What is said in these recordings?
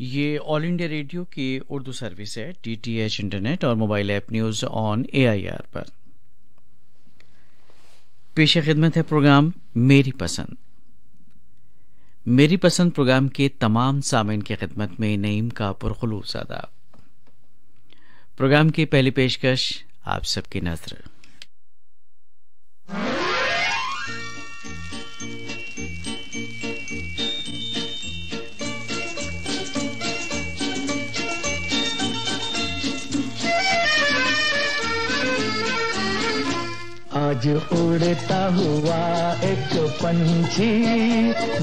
ये all India radio की Urdu service है। DTH इंटरनेट और mobile app news on AIR पर पेश खिदमत है प्रोग्राम मेरी पसंद। मेरी पसंद प्रोग्राम के तमाम सामीन की खिदमत में नईम का पुरखुलूस आदाब। प्रोग्राम की पहली पेशकश आप सबकी नज़र। आज उड़ता हुआ एक पंछी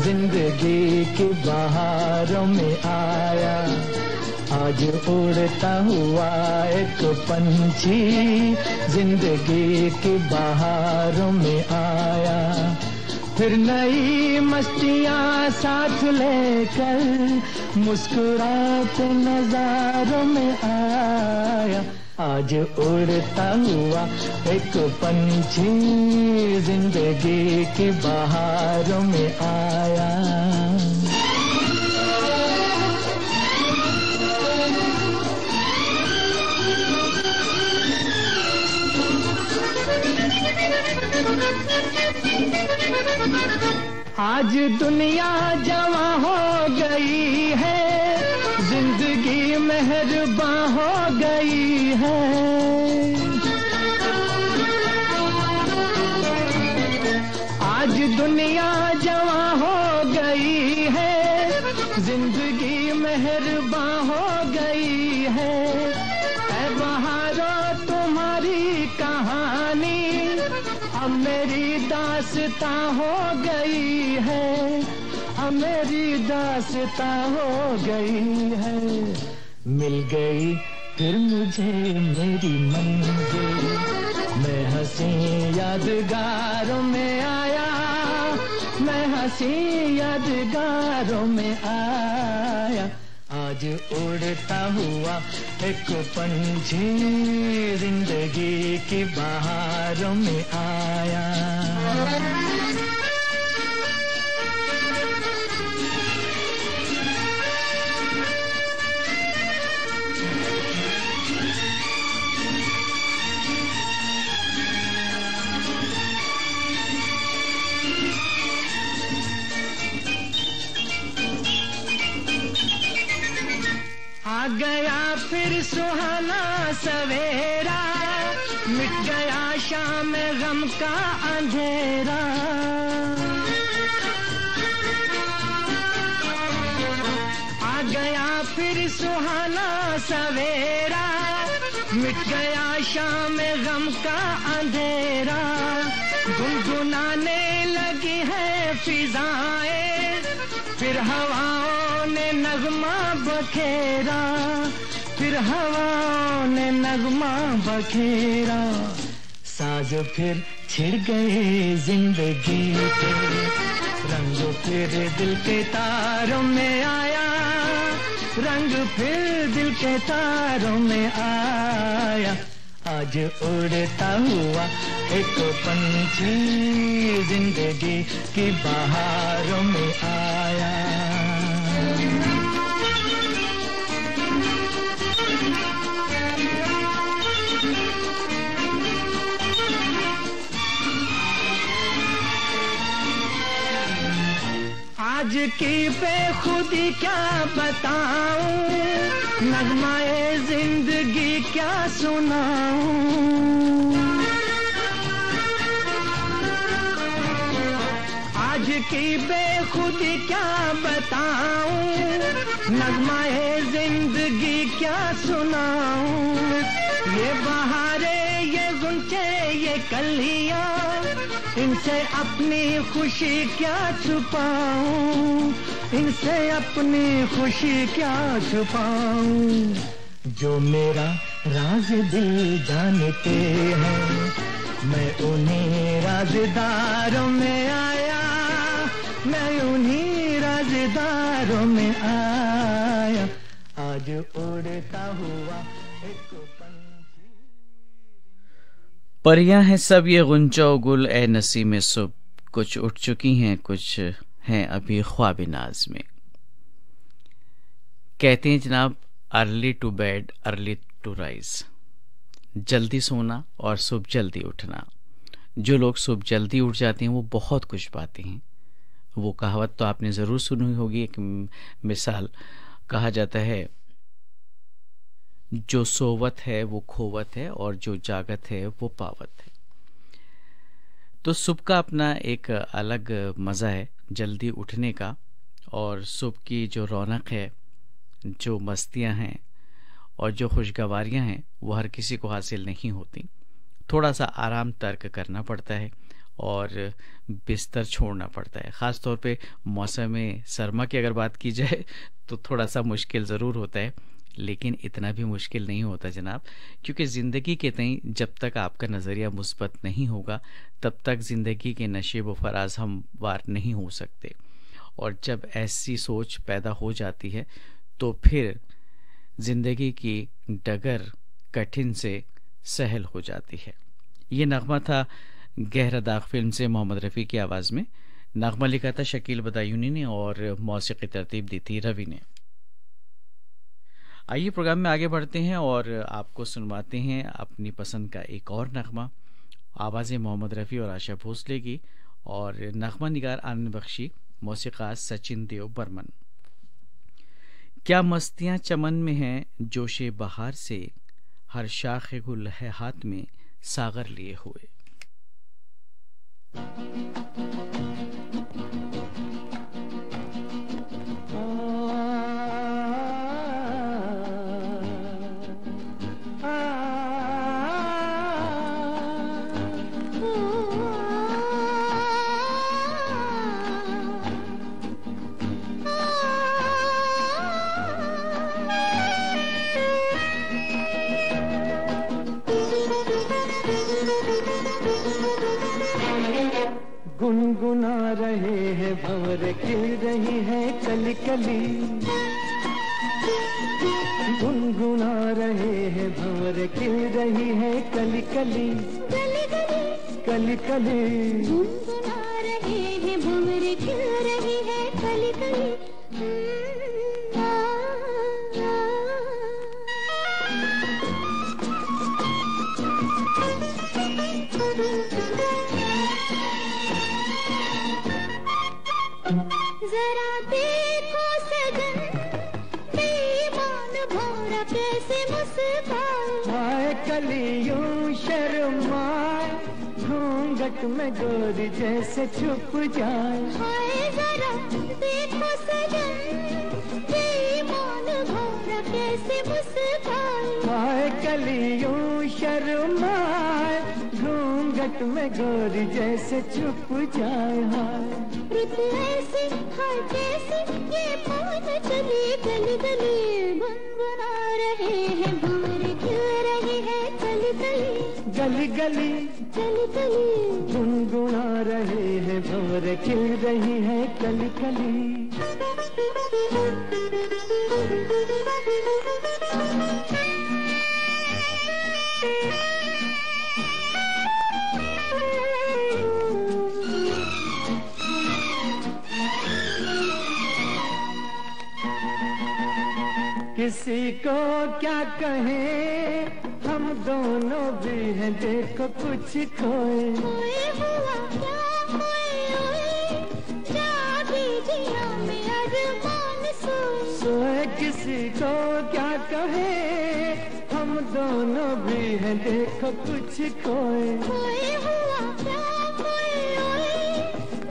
जिंदगी की बहारों में आया। आज उड़ता हुआ एक पंछी जिंदगी की बहारों में आया। फिर नई मस्तियाँ साथ लेकर मुस्कुराते नजारों में आया। आज उड़ता हुआ एक पंछी जिंदगी की बहारों में आया। आज दुनिया जवां हो गई है, जिंदगी मेहरबान हो गई है। आज दुनिया जवां हो गई है, जिंदगी मेहरबान हो गई है। ऐ बहारों तुम्हारी कहानी अब मेरी दास्तां हो गई है। अब मेरी दास्तां हो गई है। मिल गई फिर मुझे मेरी मंजिल, मैं हंसी यादगारों में आया। मैं हंसी यादगारों में आया। आज उड़ता हुआ एक पंछी जिंदगी की बहारों में आया। आ गया फिर सुहाना सवेरा, मिट गया शाम गम का अंधेरा। आ गया फिर सुहाना सवेरा, मिट गया शाम गम का अंधेरा। गुनगुनाने लगी है फिजाएं, फिर हवाओं ने नगमा बखेरा। फिर हवाओं ने नगमा बखेरा। साज फिर छिड़ गए जिंदगी के, रंग फिर दिल के तारों में आया। रंग फिर दिल के तारों में आया। आज उड़ता हुआ एक पंछी जिंदगी की बहारों में आया। आज की बेखुदी क्या बताऊं, नगमाए जिंदगी क्या सुनाऊं। आज की बेखुदी क्या बताऊं, नगमाए जिंदगी क्या सुनाऊं। ये बहारे ये गुंचे ये कलियां, इनसे अपनी खुशी क्या छुपाऊं। इनसे अपनी खुशी क्या छुपाऊं। जो मेरा राज दिल जानते हैं, मैं उन्हीं राज़दारों में आया। मैं उन्हीं राज़दारों में आया। आज उड़ता हुआ एक पंछी। परियां हैं सब ये गुंजो गुल ए नसीम सुब, कुछ उठ चुकी हैं कुछ हैं अभी ख्वाब नाज में। कहते हैं जनाब, early to bed early to rise, जल्दी सोना और सुबह जल्दी उठना। जो लोग सुबह जल्दी उठ जाते हैं वो बहुत कुछ पाते हैं। वो कहावत तो आपने ज़रूर सुनी होगी, एक मिसाल कहा जाता है, जो सोवत है वो खोवत है और जो जागत है वो पावत है। तो सुबह का अपना एक अलग मज़ा है जल्दी उठने का, और सुबह की जो रौनक है, जो मस्तियां हैं और जो खुशगवारियां हैं वो हर किसी को हासिल नहीं होती। थोड़ा सा आराम तर्क करना पड़ता है और बिस्तर छोड़ना पड़ता है। ख़ास तौर पे मौसम सरमा की अगर बात की जाए तो थोड़ा सा मुश्किल ज़रूर होता है, लेकिन इतना भी मुश्किल नहीं होता जनाब, क्योंकि ज़िंदगी के तई जब तक आपका नज़रिया मुस्बत नहीं होगा तब तक ज़िंदगी के नशेब व फराज हम वार नहीं हो सकते। और जब ऐसी सोच पैदा हो जाती है तो फिर ज़िंदगी की डगर कठिन से सहल हो जाती है। ये नगमा था गहरा दाग फिल्म से मोहम्मद रफ़ी की आवाज़ में। नगमा लिखा था शकील बदायूनी ने और मौसीकी तरतीब दी थी रवि ने। आइए प्रोग्राम में आगे बढ़ते हैं और आपको सुनवाते हैं अपनी पसंद का एक और नगमा। आवाज़ें मोहम्मद रफ़ी और आशा भोसले की और नगमा निगार आनंद बख्शी, मौसीक़ार सचिन देव बर्मन। क्या मस्तियाँ चमन में हैं जोशे बहार से, हर शाख गुल है हाथ में सागर लिए हुए। गुनगुना रहे हैं भंवर खिल रही है कली कली, गुनगुना रहे हैं भंवर खिल रही है कली कली, कली कली गुनगुना रहे हैं भंवर खिल रही है कली कली। जरा देखो सजन बेईमान भौरा कैसे मुस्काए, हाय कलियों शर्माए घूंघट में गोरी जैसे छुप जाए। हाय जरा देखो सजन बेईमान भौरा कैसे मुस्काए, हाय कलियों शर्माए घूंघट में गोरी जैसे छुप जाए। हाय रुत ऐसी हाय कैसी ये पवन चली गली गली, गुनगुना रहे हैं भंवर खिल रही है कली कली, गली गली कली कली गुनगुना रहे हैं भंवर खिल रही है कली कली। किसी को क्या कहें हम दोनों भी हैं देखो कुछ खोए। खोए हुआ क्या खोए, जागी जिया में अरमान सोए। सोए किसी को क्या कहें हम दोनों भी हैं देखो कुछ खोए। खोए हुआ क्या खोए,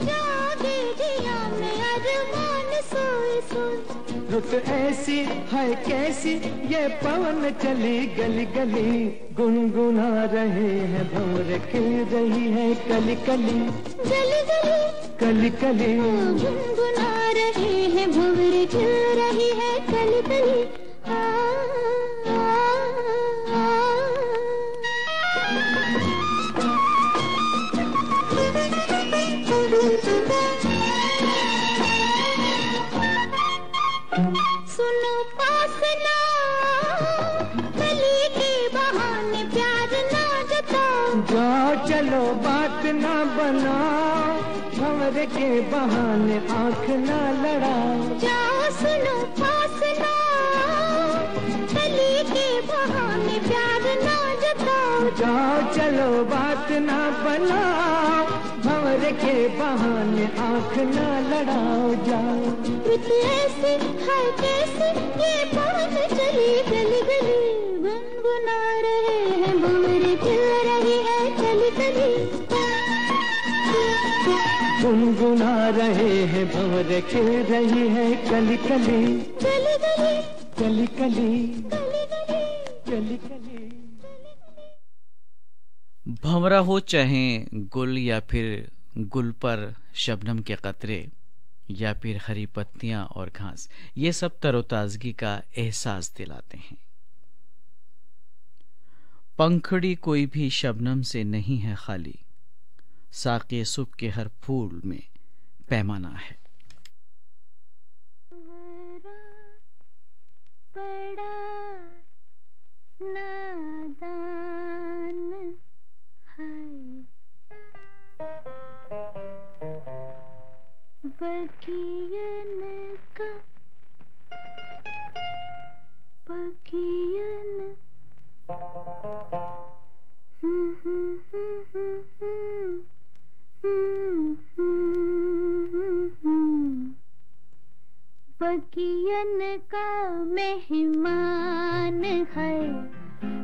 जागी जिया में अरमान सोए सोए। रुत ऐसी है कैसी ये पवन चली गली गली, गुनगुना रहे हैं भंवर खिल रही है कली कली, गली गली कली कली गुनगुना रहे हैं भंवर खिल रही है कली कली। सुनो पास ना कली के बहाने प्यार ना जताओ, जाओ चलो बात ना बनाओ भंवर के बहाने आंख ना लड़ाओ। जाओ सुनो पास ना बहाने प्यार ना जताओ। जाओ चलो बात ना बनाओ, भंवर के बहाने आंख ना लड़ाओ। जाओ रुत ऐसी है कैसी ये पवन चली गली गली, गुनगुना रहे हैं भंवर खिल रही है कली कली। गुनगुना रहे हैं भंवर खिल रही है कली कली, कली कली कली कली कली कली कली कली। भंवरा हो चाहे गुल या फिर गुल पर शबनम के कतरे या फिर हरी पत्तियां और घास, ये सब तरोताजगी का एहसास दिलाते हैं। पंखड़ी कोई भी शबनम से नहीं है खाली, साक़े सुबह के हर फूल में पैमाना है। बड़ा नादान है बगियन का बगियन। बगियन का मेहमान है,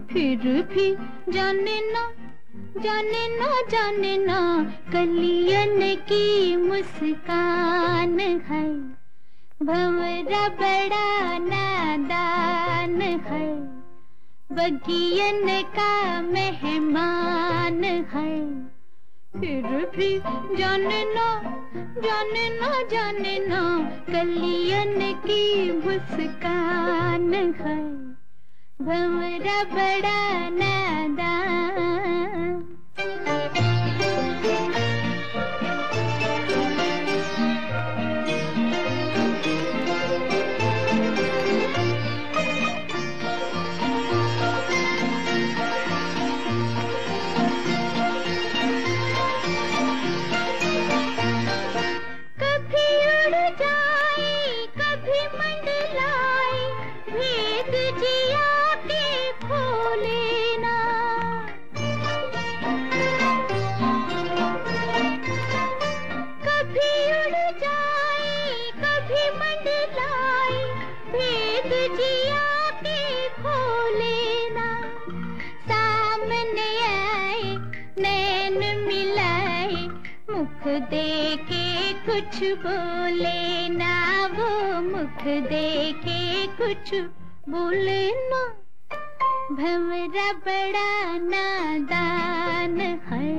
फिर भी जाने ना जाने ना जाने ना, कलियन की मुस्कान है। भंवरा बड़ा नादान है, बगियन का मेहमान है, फिर भी जाने ना जाने ना जाने ना, कलियन की मुस्कान है। भंवरा बड़ा नादान। मुख देखे कुछ बोले ना, वो मुख देखे कुछ बोले ना, भंवरा बड़ा नादान है।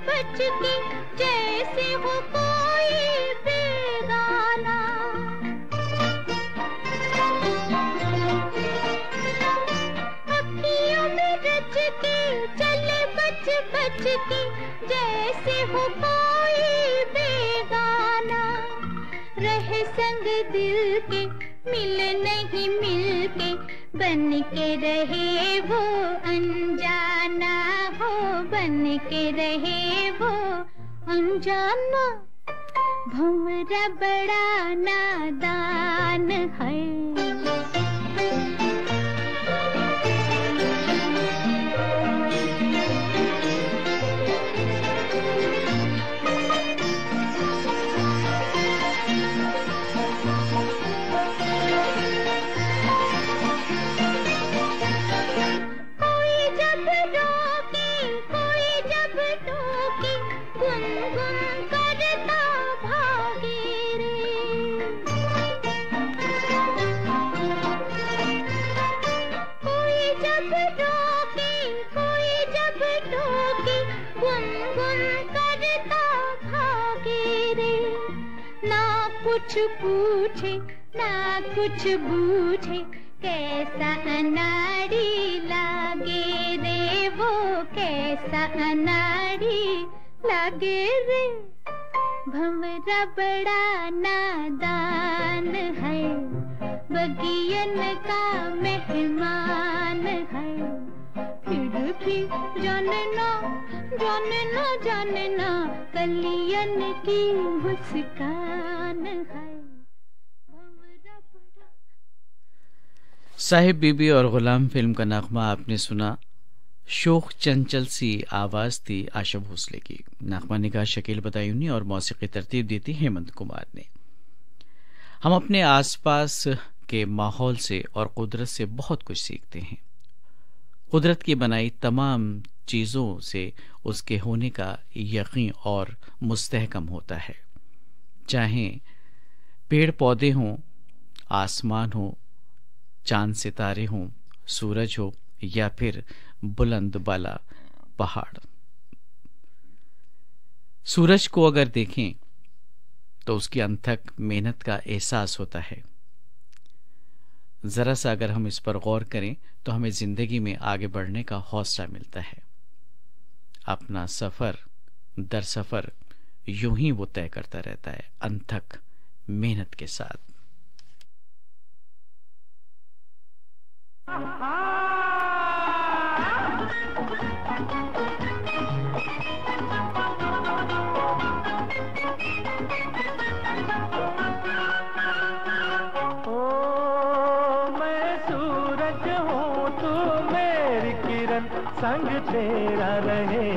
बच के जैसे हो कोई बेगाना, अखियों में रच के चले बच बच के जैसे हो कोई बेगाना, रहे संग दिल के मिल नहीं मिल के, बन के रहे वो अनजाना हो, बन के रहे वो अनजाना, भंवरा बड़ा नादान है। कुछ पूछे ना कुछ बूझे, कैसा अनाड़ी लागे रे वो, कैसा अनाड़ी लागे रे, भंवरा बड़ा नादान है, बगियन का मेहमान है, फिर भी जानना जानना जानना कलियन की मुस्कान है। साहिब बीबी और गुलाम फिल्म का नगमा आपने सुना। शोख चंचल सी आवाज थी आशा भोसले की। नगमा निगाह शकील बदायूनी और मौसीकी तरतीब दी थी हेमंत कुमार ने। हम अपने आसपास के माहौल से और कुदरत से बहुत कुछ सीखते हैं। कुदरत की बनाई तमाम चीज़ों से उसके होने का यकीन और मुस्तहकम होता है। चाहे पेड़ पौधे हों, आसमान हो, चांद सितारे हों, सूरज हो या फिर बुलंद बाला पहाड़। सूरज को अगर देखें तो उसकी अनथक मेहनत का एहसास होता है। जरा सा अगर हम इस पर गौर करें तो हमें जिंदगी में आगे बढ़ने का हौसला मिलता है। अपना सफर दर सफर यूं ही वो तय करता रहता है अनथक मेहनत के साथ। संग तेरा रहे,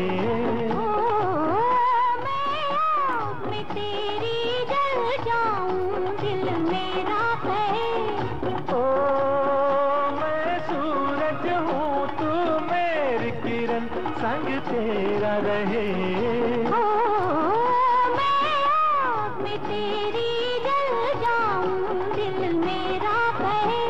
मैं तेरी जल जाऊं दिल मेरा कहे। ओ मैं सूरज हूँ तू मेरी किरण संग तेरा रहे। मैं तेरी जल जाऊं दिल मेरा कहे।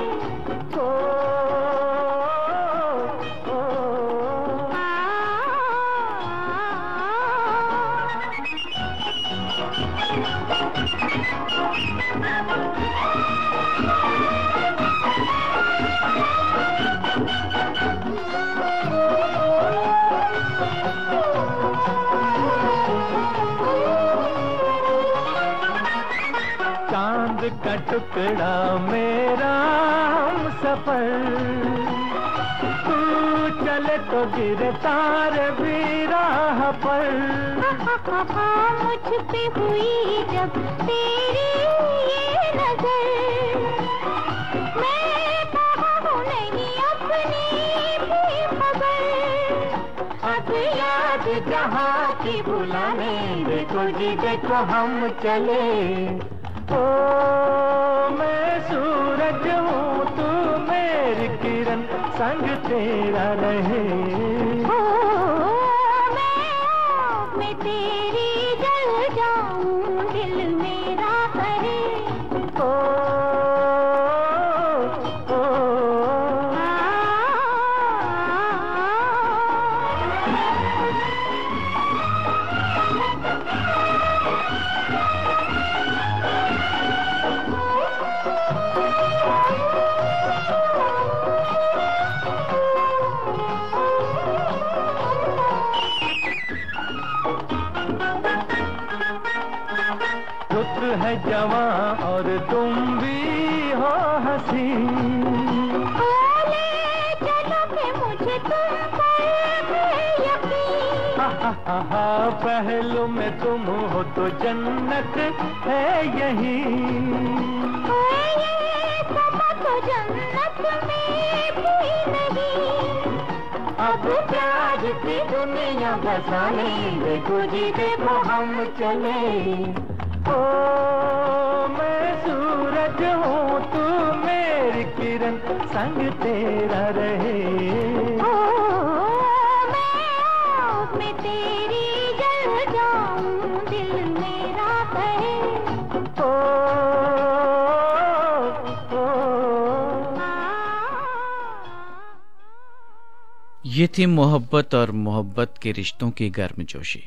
चांद का टुकड़ा मेरा हम सफर, तू चले तो गिरे तारे भी राह पर। मुझ पे हुई जब तेरी ये नजर, मैं कहाँ हूँ नहीं अपनी भी खबर। अब याद जहाँ की बुलाने, देखो जी देखो हम चले। ओ मैं सूरज हूँ तू मेरी किरण संग तेरा रहे। मैं तेरी जल जाऊं दिल मेरा करे। है जवां और तुम भी हो हंसी, चलोगे मुझे तुम पर यकीन। पहलू में तुम हो तो जन्नत है यही, तो जन्नत में भी नहीं। अब प्यार की दुनिया बसाने, देखो जी देखो हम चले। ओ मैं सूरज हूँ तू मेरी किरण संग तेरा रहे। मैं तेरी जल जाऊं दिल मेरा कहे। ये थी मोहब्बत और मोहब्बत के रिश्तों की गर्मजोशी।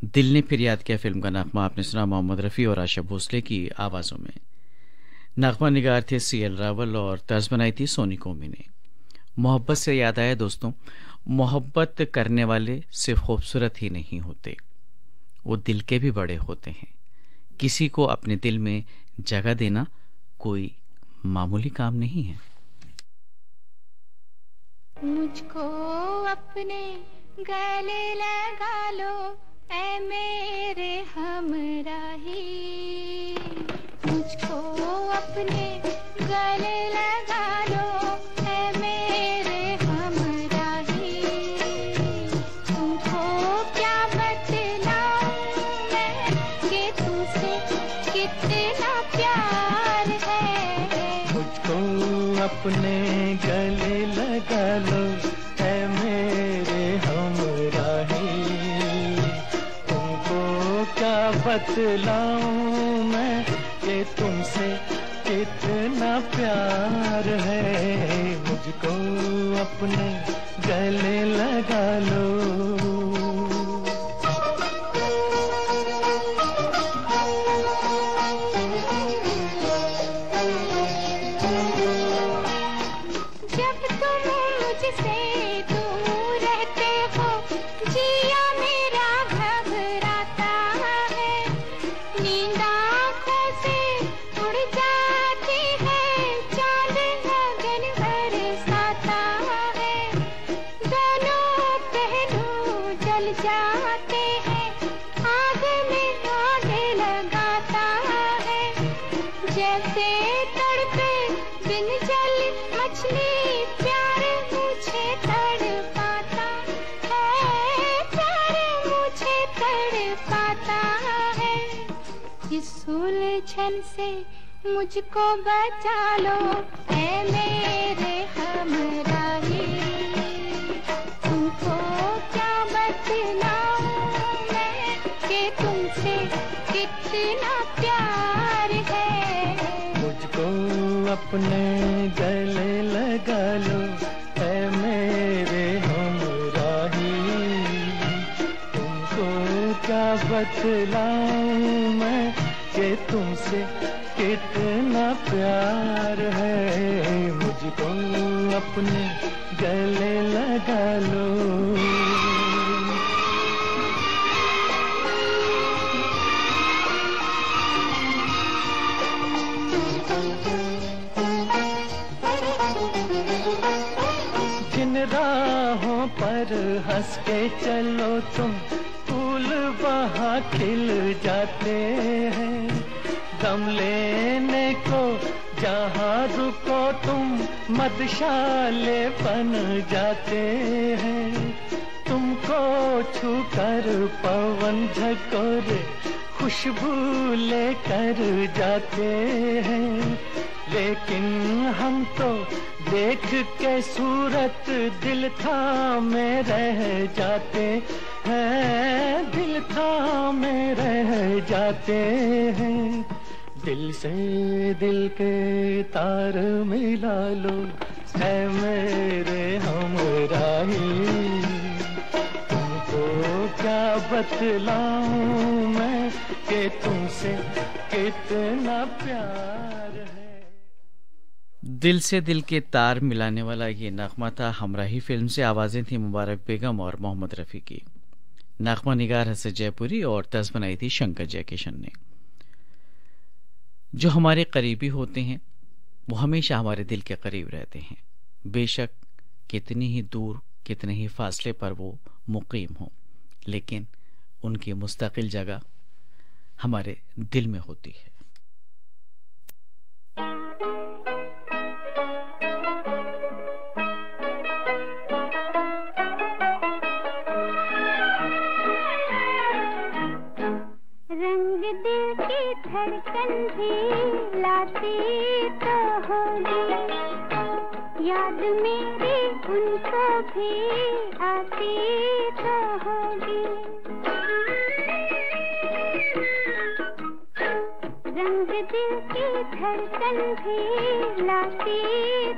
दिल ने फिर याद किया फिल्म का नगमा आपने सुना मोहम्मद रफ़ी और आशा भोसले की आवाज़ों में। नगमा निगार थे CL रावल और तर्ज बनाई थी सोनी कोमी ने। मोहब्बत से याद आया दोस्तों, मोहब्बत करने वाले सिर्फ खूबसूरत ही नहीं होते, वो दिल के भी बड़े होते हैं। किसी को अपने दिल में जगह देना कोई मामूली काम नहीं है। मुझको अपने गले लगा लो ऐ मेरे हमराही, मुझको अपने गले लगा लो ऐ मेरे हमराही। तुमको क्या बतलाऊं मैं कि तुझसे कितना प्यार है। मुझको अपने गले लगा लो ऐ मेरे हमराही, तुमको क्या बतलाऊं मैं कि तुमसे कितना प्यार है। मुझको अपने गले लगा लो। उलझन से मुझको बचा लो ऐ मेरे हमराही। तुमको क्या बतलाऊं मैं कि तुमसे कितना प्यार है। मुझको अपने गले लगा लो ऐ मेरे हमराही, तुमको क्या बतलाऊं मैं कि तुमसे कितना प्यार है। मुझको अपने गले लगा लो। जिन राहों पर हंस के चलो तुम, फूल वहाँ खिल जाते हैं। दम लेने को जहाँ रुको तुम, मधुशाले बन जाते हैं। तुमको छूकर पवन झकोरे खुशबू लेकर जाते हैं। लेकिन हम तो देख के सूरत दिल थामे रह जाते हैं, दिल थामे रह जाते हैं। दिल से दिल के तार मिला लो ऐ मेरे हमराही, तुमको क्या बतलाऊं मैं कि तुमसे कितना प्यार है। दिल से दिल के तार मिलाने वाला ये नगमा था। हमराही फिल्म से आवाज़ें थी मुबारक बेगम और मोहम्मद रफ़ी की। नगमा निगार हसन जयपुरी और तर्ज बनाई थी शंकर जयकिशन ने। जो हमारे करीबी होते हैं वो हमेशा हमारे दिल के करीब रहते हैं, बेशक कितनी ही दूर कितने ही फासले पर वो मुकीम हों, लेकिन उनकी मुस्तकिल जगह हमारे दिल में होती है। रंग दिल की धड़कन भी लाती तो होगी, याद मेरी उनको भी आती तो होगी। रंग दिल की धड़कन भी लाती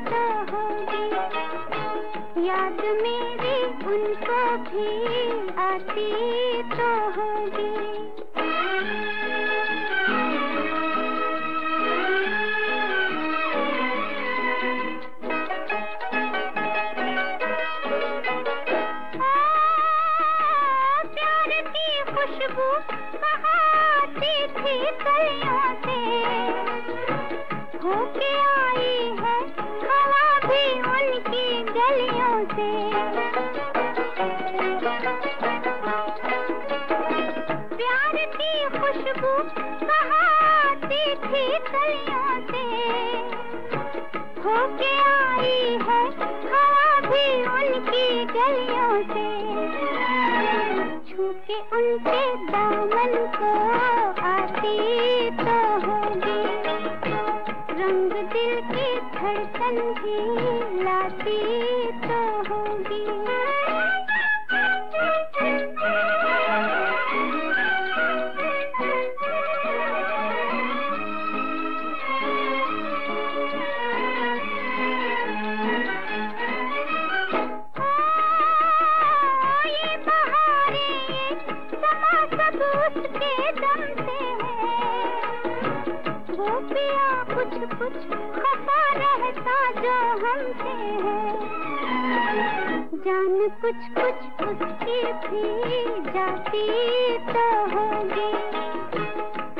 तो होगी, याद मेरी उनको भी आती तो होगी। खुशबू बहाती थी कलियों से, होके आई है हवा भी उनकी गलियों से। प्यार की खुशबू बहाती थी कलियों से, होके आई है हवा भी उनकी गलियों से। छूके उनके दामन को आती तो होगी, रंग दिल की धड़कन भी लाती तो होगी। उसके दम से है वो पिया, कुछ कुछ खफा रहता जो हमसे है। जान कुछ कुछ उसकी भी जाती तो होगी,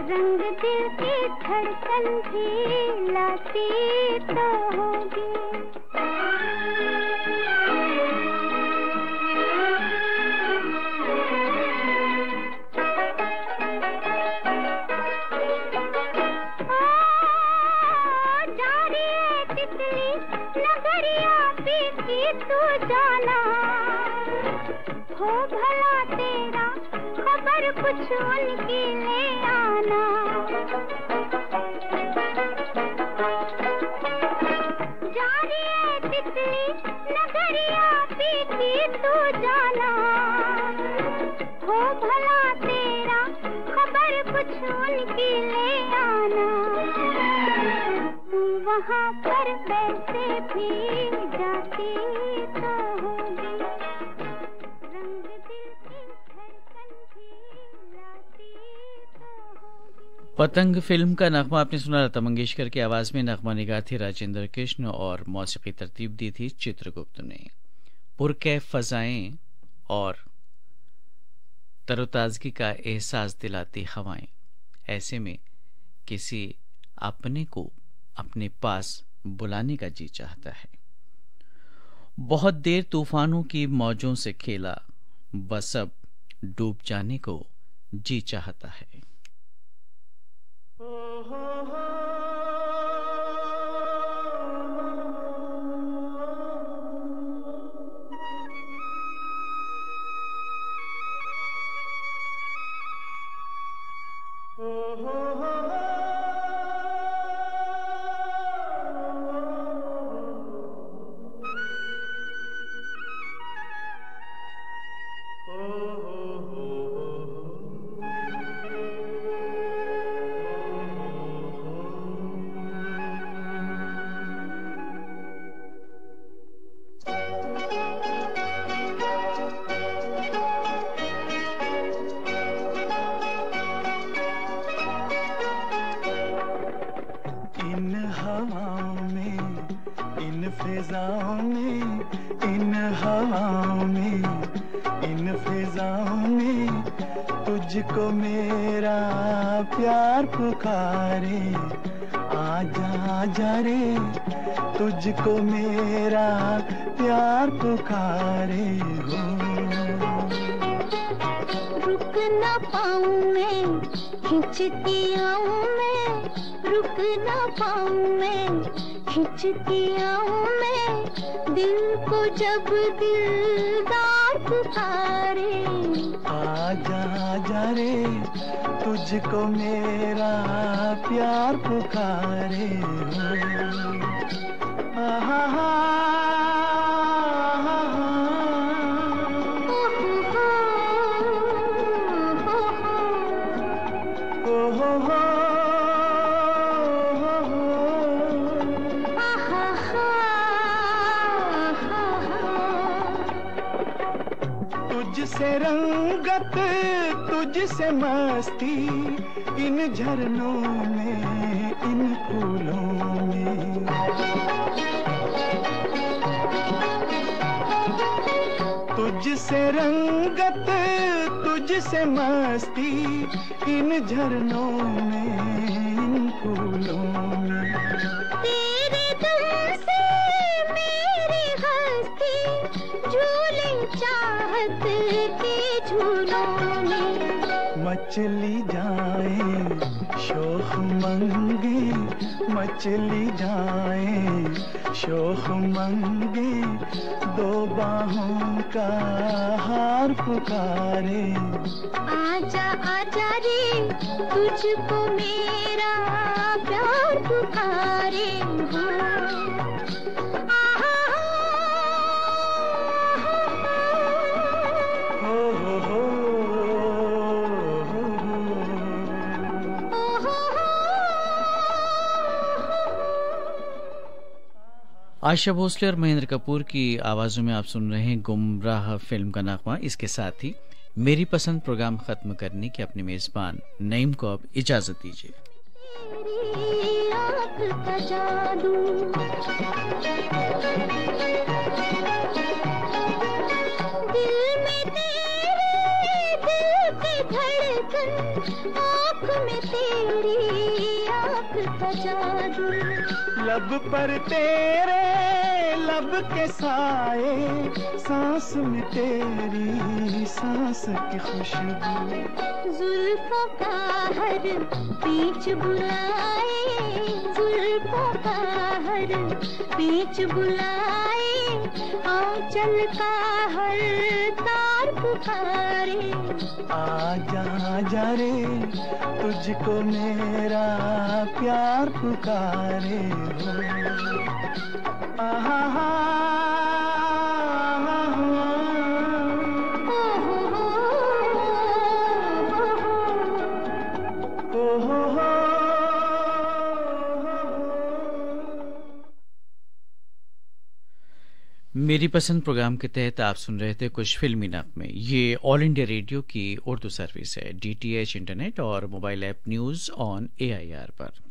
रंग दिल की धड़कन भी लाती तो होगी। तू जाना हो भला तेरा, खबर कुछ उनकी ले आना। जा रही है तितली नगरिया पीती तू जाना, हो भला तेरा, खबर कुछ उनकी ले आना। वहाँ पर वैसे भी जाती तो होगी, रंग दिल की धड़कन भी लाती तो होगी। पतंग फिल्म का नगमा आपने सुना लता मंगेशकर की आवाज में। नगमा निगार थी राजेंद्र कृष्ण और मौसीकी तरतीब दी थी चित्रगुप्त ने। पुरकैफ फजाएं और तरोताजगी का एहसास दिलाती हवाएं, ऐसे में किसी अपने को अपने पास बुलाने का जी चाहता है। बहुत देर तूफानों की मौजों से खेला, बस अब डूब जाने को जी चाहता है। तुझको मेरा प्यार पुकारे, आजा आजा रे, तुझको मेरा प्यार पुकारे हो। रुक ना पाऊं मैं, खिंचती आऊं मैं, रुक ना पाऊं मैं, खिंचती आऊं मैं, दिल को जब दिलदार पुकारे। आजा आजा रे, तुझको मेरा प्यार पुकारे हो। आहा हा तुझसे रंगत, तुझसे मस्ती, इन झरनों में, इन फूलों में। तुझसे रंगत, तुझसे मस्ती इन झरनों में, इन फूलों में। तेरे दिल से मेरी हस्ती झूले चाहत के झूलों में। मचली जाए शोख मंगे, मचली जाए शोख मंगे, दो बाहों का हार पुकारे। आजा आजा रे तुझको मेरा प्यार पुकारे। आशा भोसले और महेंद्र कपूर की आवाजों में आप सुन रहे हैं गुमराह फिल्म का नगमा। इसके साथ ही मेरी पसंद प्रोग्राम खत्म करने की अपने मेजबान नईम को अब इजाजत दीजिए। तेरी आँख का जादू, दिल में तेरे दिल की धड़कन, आँख में तेरी आँख का जादू। लब पर तेरे लब के साए, सांस में तेरी सांस की खुशबू। जुल्फों का हर बीच बुलाए, जुल्फों का हर बीच बुलाए, आंचल का हर तार पुकारे। आजा आजा रे तुझको मेरा प्यार पुकारे। आहा मेरी पसंद प्रोग्राम के तहत आप सुन रहे थे कुछ फिल्मी नगमे। ये ऑल इंडिया रेडियो की उर्दू सर्विस है, DTH इंटरनेट और mobile app news on AIR पर।